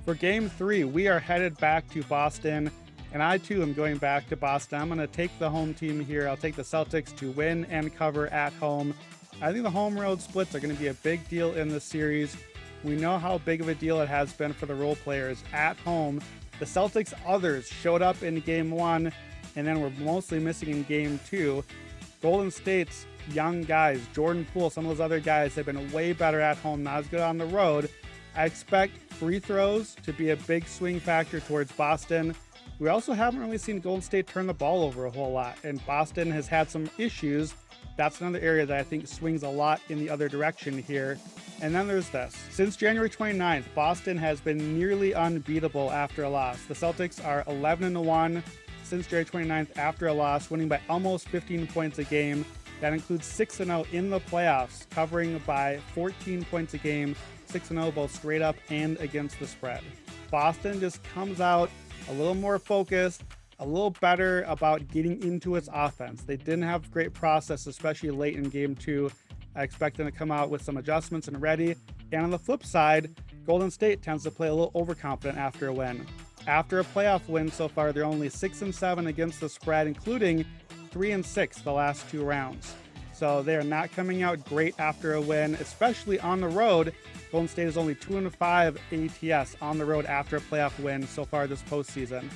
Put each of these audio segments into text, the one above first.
For game 3, we are headed back to Boston, and I too am going back to Boston. I'm going to take the home team here. I'll take the Celtics to win and cover at home. I think the home road splits are going to be a big deal in this series. We know how big of a deal it has been for the role players at home. The Celtics others showed up in game 1, and then were mostly missing in game 2. Golden State's young guys, Jordan Poole, some of those other guys have been way better at home, not as good on the road. I expect free throws to be a big swing factor towards Boston. We also haven't really seen Golden State turn the ball over a whole lot, and Boston has had some issues. That's another area that I think swings a lot in the other direction here. And then there's this. Since January 29th, Boston has been nearly unbeatable after a loss. The Celtics are 11-1 since January 29th after a loss, winning by almost 15 points a game. That includes 6-0 in the playoffs, covering by 14 points a game, 6-0 both straight up and against the spread. Boston just comes out a little more focused, a little better about getting into its offense. They didn't have great process, especially late in game 2. I expect them to come out with some adjustments and ready. And on the flip side, Golden State tends to play a little overconfident after a win. After a playoff win so far, they're only 6-7 against the spread, including 3-6 the last 2 rounds. So they are not coming out great after a win, especially on the road. Golden State is only 2-5 ATS on the road after a playoff win so far this postseason.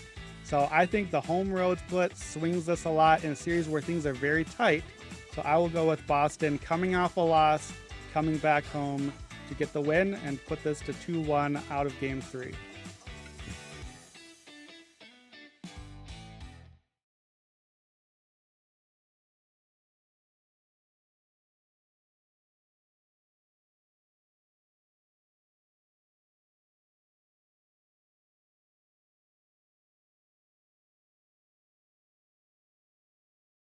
So I think the home road split swings this a lot in a series where things are very tight. So I will go with Boston coming off a loss, coming back home to get the win and put this to 2-1 out of game 3.